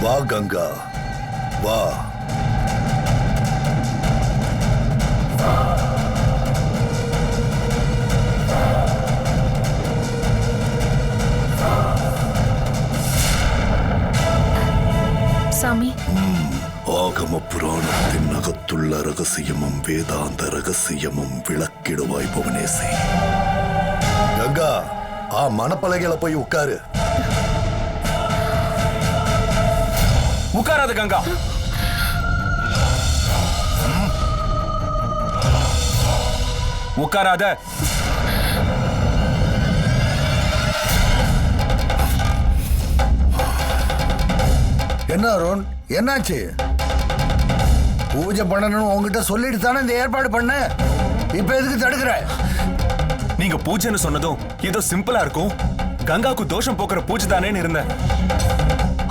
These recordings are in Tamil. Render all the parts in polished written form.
வா கங்கா வா. சாமி, ஆகம புராணத்தின் அகத்துள்ள ரகசியமும் வேதாந்த ரகசியமும் விளக்கிடுவாய் புவனேசி. கங்கா, மணப்பலகையில போய் உட்காரு. உட்காராத கங்கா. உட்காராத. என்ன அருண், என்னாச்சு? பூஜை பண்ணணும் உங்ககிட்ட சொல்லிட்டு தானே இந்த ஏற்பாடு பண்ண. இப்ப எதுக்கு தடுக்கிற? நீங்க பூஜைன்னு சொன்னதும் ஏதோ சிம்பிளா இருக்கும், கங்காவுக்கு தோஷம் போக்குற பூஜை தானேன்னு இருந்தேன்.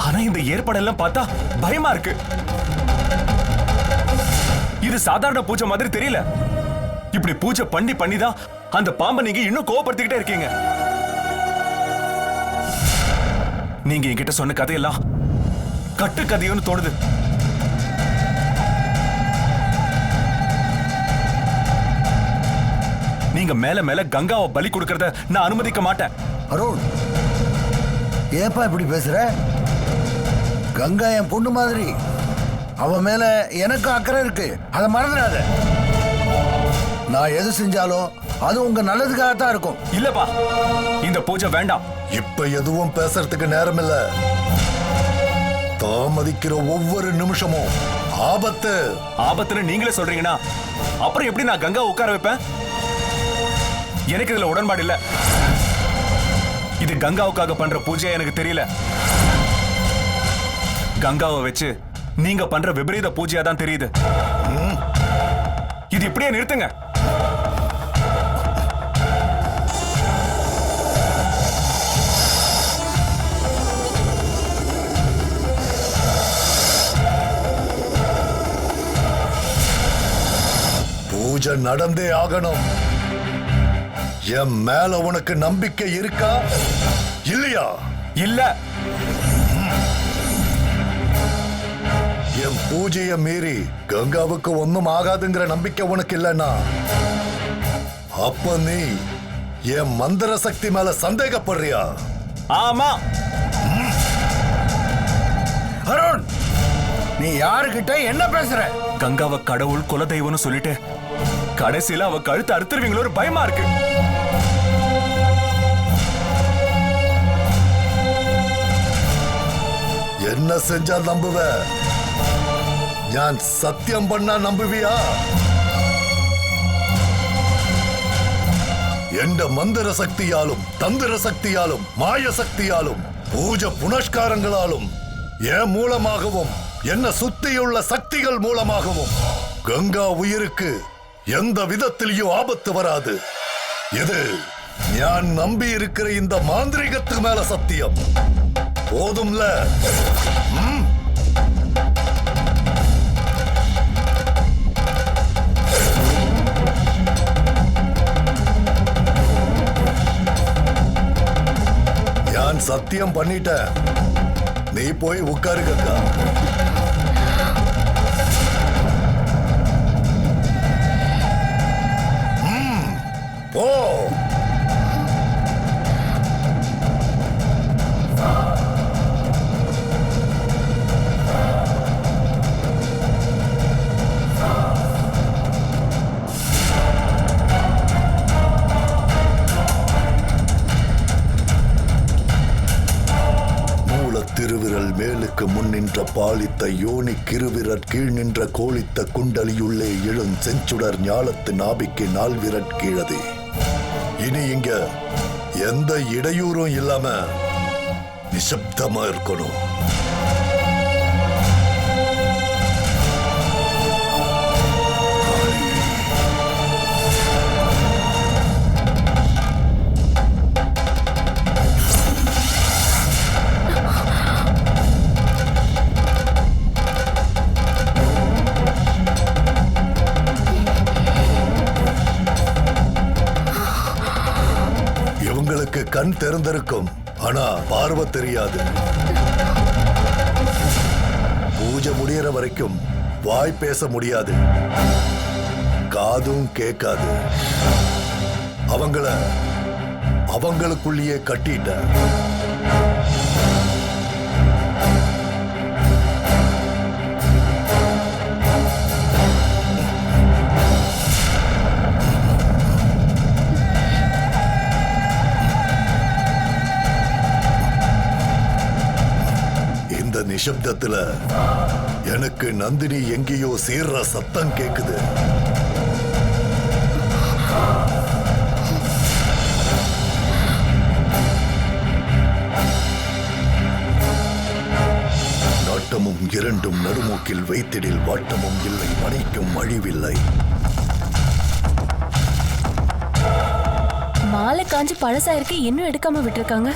ஆனா இந்த ஏற்பாடெல்லாம் பார்த்தா பயமா இருக்கு. இது சாதாரண பூஜை மாதிரி தெரியல. இப்படி பூஜை பண்ணிதான் அந்த பாம்பை நீங்க இன்னும் கோவப்படுத்திக்கிட்டே இருக்கீங்க. நீங்க என்கிட்ட சொன்ன கதையெல்லாம் கட்டு கதையோன்னு தோணுது. நீங்க மேல மேல கங்காவை பலி கொடுக்கறத நான் அனுமதிக்க மாட்டேன். அருண், ஏப்பா இப்படி பேசுற? கங்கா என் பொண்ணு மாதிரி. அவ மேல எனக்கு அக்கறை இருக்கு, அதை மறந்துடாத. நான் எது செஞ்சாலும் அது உங்க நல்லதுக்காகத்தான் இருக்கும். இல்லப்பா, இந்த பூஜை வேண்டாம். இப்ப எதுவும் பேசுறதுக்கு நேரம் இல்ல. தாமதிக்கிற ஒவ்வொரு நிமிஷமும் ஆபத்து. ஆபத்துன்னு நீங்களே சொல்றீங்கன்னா அப்புறம் எப்படி நான் கங்கா உட்கார வைப்பேன்? எனக்கு இதுல உடன்பாடு இல்ல. இது கங்காவுக்காக பண்ற பூஜை எனக்கு தெரியல. கங்காவை வச்சு நீங்க பண்ற விபரீத பூஜையா தான் தெரியுது. இது இப்படியே நிறுத்துங்க. பூஜை நடந்தே ஆகணும். என் மேல உனக்கு நம்பிக்கை இருக்கா இல்லையா? இல்ல. என் பூஜையை மீறி கங்காவுக்கு ஒன்னும் ஆகாதுங்கிற நம்பிக்கை உனக்கு இல்லைன்னா அப்ப நீ என் மந்திர சக்தி மேல சந்தேகப்படுறியா? ஆமா. அருண், நீ யாருக்கிட்ட என்ன பேசுற? கங்காவை கடவுள் குலதெய்வம்னு சொல்லிட்டு கடைசியில அவ கழுத்து அறுத்துருவீங்களோ ஒரு பயமா இருக்கு. என்ன செஞ்சா நம்புவ? நான் சத்தியம் பண்ணா நம்புவியா? எந்த மந்திர சக்தியாலும் தந்திர சக்தியாலும் மாய சக்தியாலும் பூஜை புனஸ்காரங்களாலும் என் மூலமாகவும் என்ன சுத்தியுள்ள சக்திகள் மூலமாகவும் கங்கா உயிருக்கு எந்த விதத்திலையும் ஆபத்து வராது. இது நான் நம்பி இருக்கிற இந்த மாந்திரிகத்துக்கு மேல சத்தியம். போதும்ல? நான் சத்தியம் பண்ணிட்டேன். நீ போய் உட்காரு கங்கா. போ. திருவிரல் மேலுக்கு முன் நின்ற பாலித்த யோனி கிருவிரற் கீழ் நின்ற கோளித்த குண்டலியுள்ளே எழும் செஞ்சுடர் ஞாலத்து நாபிக்கு நால்விரற் கீழதே. இனி இங்க எந்த இடையூறும் இல்லாம நிசப்தமா இருக்கணும். கண் திறந்திருக்கும், ஆனா பார்வை தெரியாது. பூஜை முடியற வரைக்கும் வாய் பேச முடியாது, காதும் கேட்காது. அவங்களுக்குள்ளேயே கட்டிட்ட. இந்த நிசப்தத்துல எனக்கு நந்தினி எங்கேயோ சீர்ற சத்தம் கேக்குது. நாட்டமும் இரண்டும் நடுமூக்கில் வைத்திடில் வாட்டமும் இல்லை, மணிக்கும் அழிவில்லை. மாலை காஞ்சு பழசாயிருக்கு, இன்னும் எடுக்காம விட்டுருக்காங்க.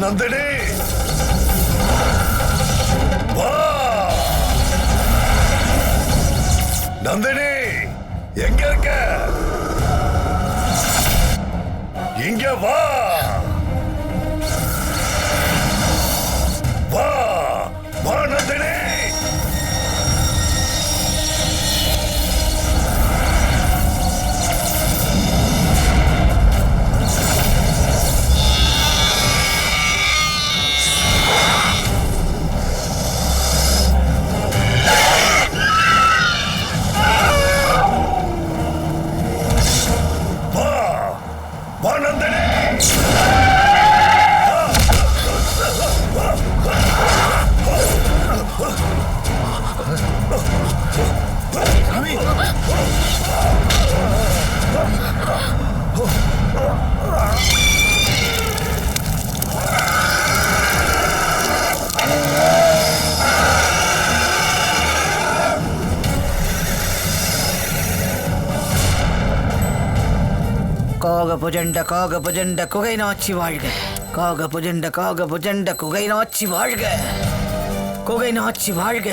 நந்தினி வா, நந்தினி எங்க இருக்க? இங்க வா, வா வா நந்தினி. காக குகை நாச்சி வாழ்க. காக புஜண்ட குகை நாச்சி வாழ்க. குகை நாச்சி வாழ்க.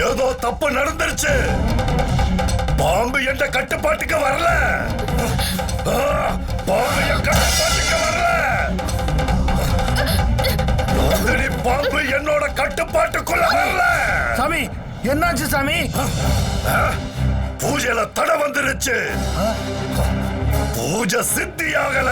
ஏதோ தப்பு நடந்துருச்சு. பாம்பு என்ற கட்டுப்பாட்டுக்கு வரல. பாம்பு என் கட்டுப்பாட்டுக்கு வரல. நந்தினி பாம்பு என்னோட கட்டுப்பாட்டுக்குள்ள வரல. சாமி, என்னாச்சு சாமி? பூஜையில தடை வந்துருச்சு. பூஜை சித்தியாகல.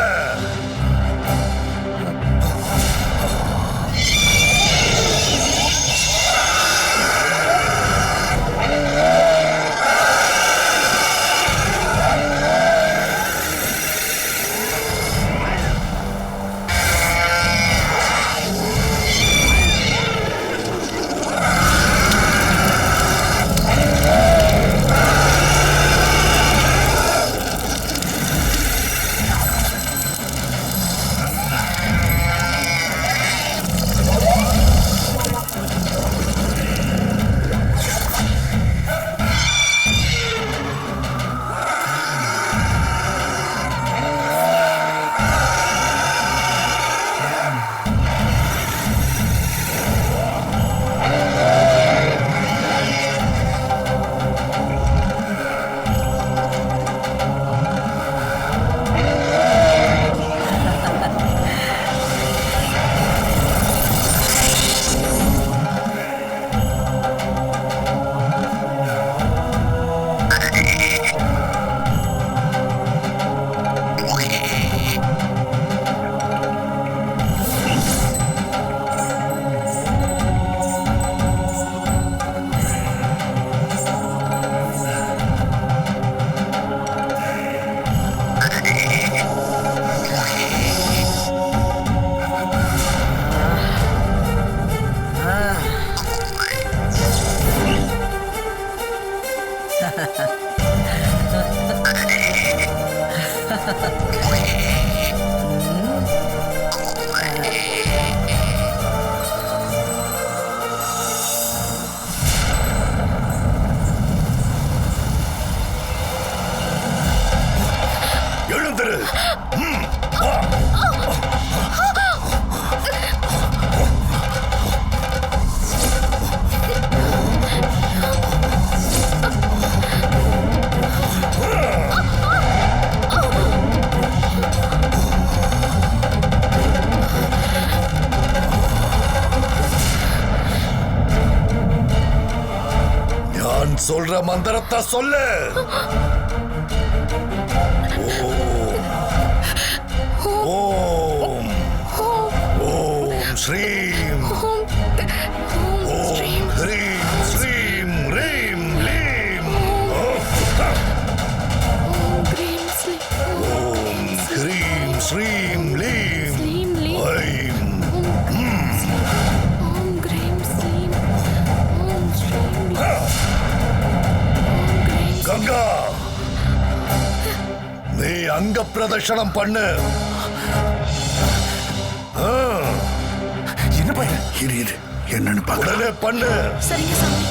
எழுந்திரு. வா. நான் சொல்ற மந்திரத்தை சொல்லு. ஓம் ஓம் ஸ்ரீம் ஓம் ஹ்ரீம் ஸ்ரீம் ரீம் லீம் ஓம் ஹ்ரீம் ஸ்ரீம் லீம் ஐம் கங்கா, நீ அங்க பிரதர்ஷனம் பண்ணு. என்ன பையன்? இரு என்னன்னு பார்க்க. உடனே பண்ணு. சரிங்க சாமி.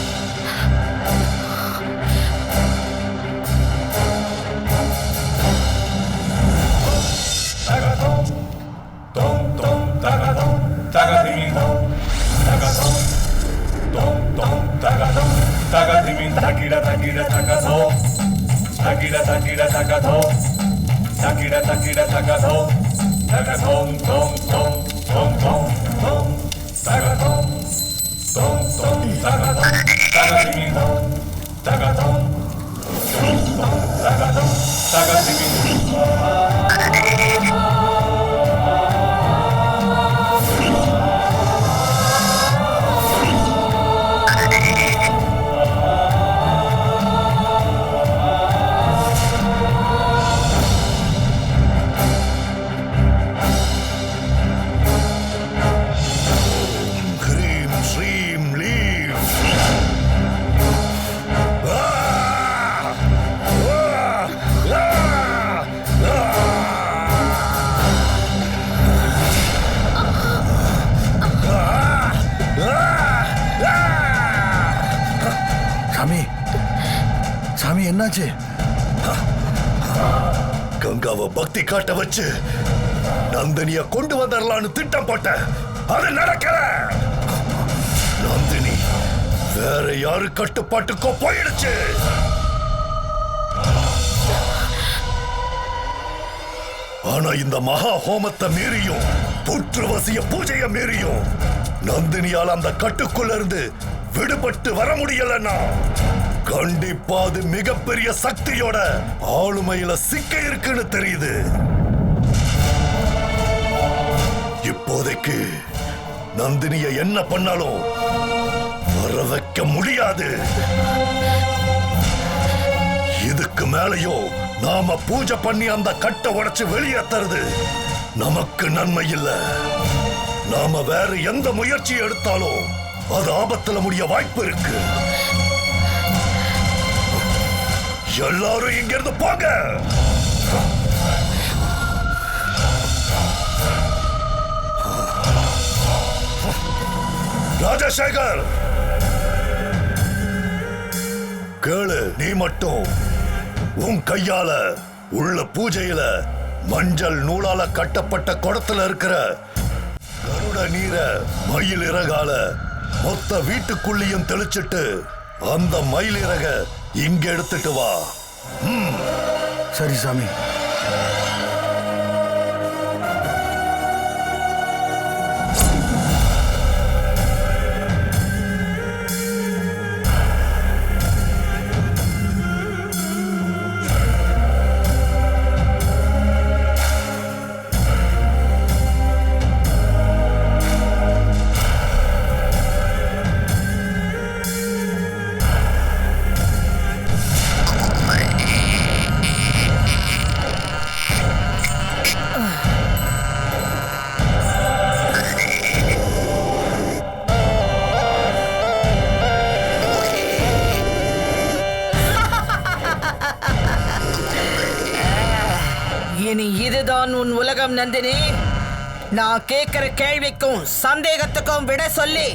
ஹ்ரீம் ஸ்ரீம் லீம் சாமி சாமி என்னாச்சு? கங்காவை பக்தி காட்ட வச்சு நந்தினிய கொண்டு வந்துடலான்னு திட்டம் போட்ட. அது நடக்கல. நந்தினி வேற யாரு கட்டுப்பாட்டுக்கோ போயிடுச்சு. ஆனா இந்த மகா ஹோமத்தை மீறியும் புற்றுவசிய பூஜைய மீறியும் நந்தினியால் அந்த கட்டுக்குள்ள இருந்து விடுபட்டு வர முடியலன்னா கண்டிப்பா அது மிகப்பெரிய சக்தியோட ஆளுமையில சிக்க இருக்குன்னு தெரியுது. இப்போதைக்கு நந்தினிய என்ன பண்ணாலும் வர வைக்க முடியாது. இதுக்கு மேலையும் நாம பூஜை பண்ணி அந்த கட்டை உடைச்சு வெளியேத்துறது நமக்கு நன்மை இல்ல. நாம வேற எந்த முயற்சி எடுத்தாலும் அது ஆபத்துல முடிய வாய்ப்பு இருக்கு. எல்லாரும் இங்க இருந்து போங்க. ராஜசேகர், கேளு. நீ மட்டும் உன் கையால உள்ள பூஜையில மஞ்சள் நூலால கட்டப்பட்ட குடத்துல இருக்கிற கருட நீரை மயில் இறகால மொத்த வீட்டுக்குள்ளியும் தெளிச்சிட்டு அந்த மயில் இறக இங்க எடுத்துட்டு வா. சரி சாமி. இனி இதுதான் உன் உலகம் நந்தினி. நான் கேட்கிற கேள்விக்கும் சந்தேகத்துக்கும் விட சொல்லி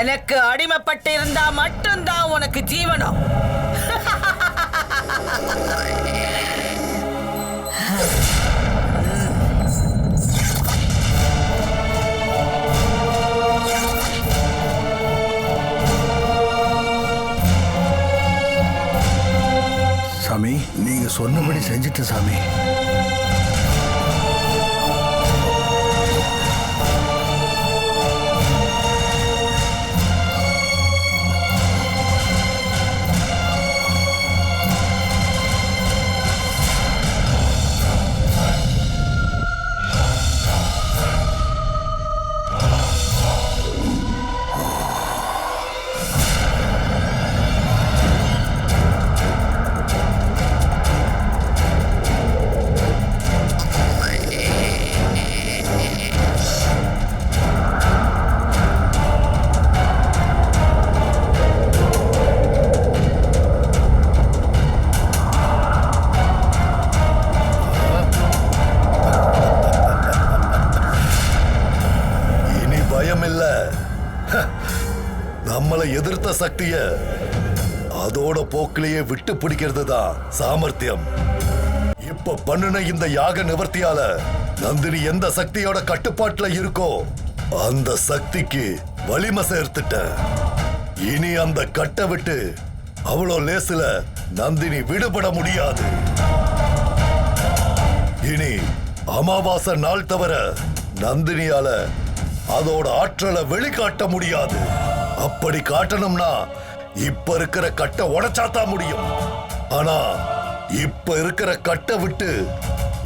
எனக்கு அடிமைப்பட்டு இருந்தா மட்டும்தான் உனக்கு ஜீவனம். சாமி, நீங்க சொன்னபடி செஞ்சுட்டு சாமி. நம்மளை எதிர்த்த சக்திய அதோட போக்கிலேயே விட்டு பிடிக்கிறது தான் சாமர்த்தியம். இப்ப பண்ணுன இந்த யாக நிவர்த்தியால நந்தினி எந்த சக்தியோட கட்டுப்பாட்டுல இருக்கோ அந்த சக்திக்கு வலிமை சேர்த்துட்ட. இனி அந்த கட்டை விட்டு அவ்வளோ லேசுல நந்தினி விடுபட முடியாது. இனி அமாவாசை நாள் தவிர நந்தினியால அதோட ஆற்றலை வெளிக்காட்ட முடியாது. அப்படி காட்டணும்னா இப்ப இருக்கிற கட்டை உடைச்சாத்தான் முடியும். ஆனா இப்ப இருக்கிற கட்டை விட்டு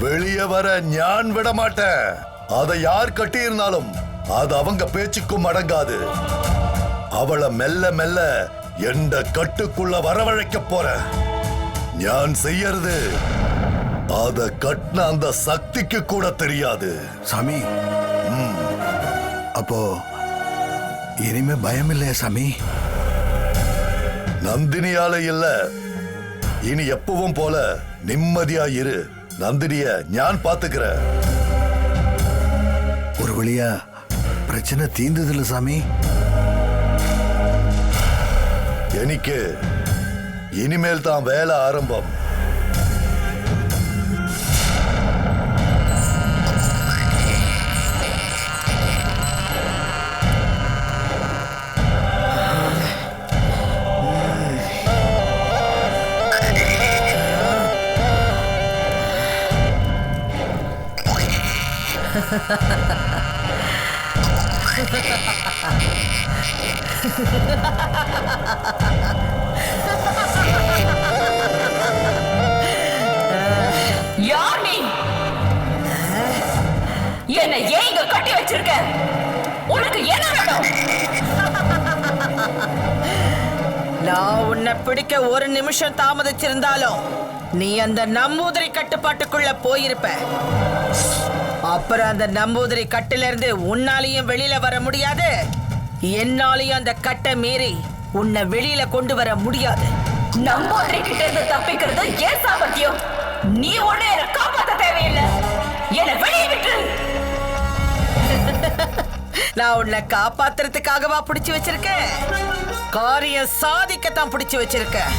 வெளியே வர ஞான் விட மாட்டேன். அதை யார் கட்டி இருந்தாலும் அது அவங்க பேச்சுக்கும் அடங்காது. அவளை மெல்ல மெல்ல எந்த கட்டுக்குள்ள வரவழைக்க போற. ஞான் செய்யறது அத கட்டின அந்த சக்திக்கு கூட தெரியாது. சாமி, அப்போ இனிமே பயம் இல்லையா சாமி? நந்தினியால இல்ல, இனி எப்பவும் போல நிம்மதியா இரு. நந்தினிய ஞான் பாத்துக்கிற. ஒரு வழியா பிரச்சனை தீர்ந்ததில்ல சாமி. எனக்கு இனிமேல் தான் வேலை ஆரம்பம். யார் நீ? என்னை ஏன் இங்க கட்டி வச்சிருக்க? உனக்கு என்ன வேணும்? நான் உன்னை பிடிக்க ஒரு நிமிஷம் தாமதிச்சிருந்தாலும் நீ அந்த நம்பூதிரி கட்டுப்பாட்டுக்குள்ள போயிருப்ப. அப்புறம் அந்த நம்பூதிரி கட்டிலிருந்து உன்னாலையும் வெளியில வர முடியாது, என்னாலையும் அந்த கட்டை மீறி உன்னை வெளியில கொண்டு வர முடியாது. நம்பூதிரி கிட்ட இருந்து தப்பிக்கிறது ஏன் சாமர்த்தியம்? நீ ஒண்ணு என்ன காப்பாத்த தேவையில்லை. என்னை வெளியே விட்டு. நான் உன்னை காப்பாத்துறதுக்காகவா பிடிச்சு வச்சிருக்கேன்? காரியம் சாதிக்கத்தான் பிடிச்சு வச்சிருக்கேன்.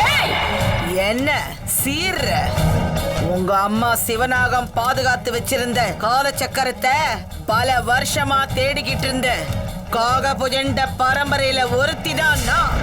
ஏய், என்ன சீர்ற? உங்க அம்மா சிவநாகம் பாதுகாத்து வச்சிருந்த காலச்சக்கரத்தை பல வருஷமா தேடிக்கிட்டு இருந்த காகபுஜண்ட பரம்பரையில ஒருத்திதான் நான்.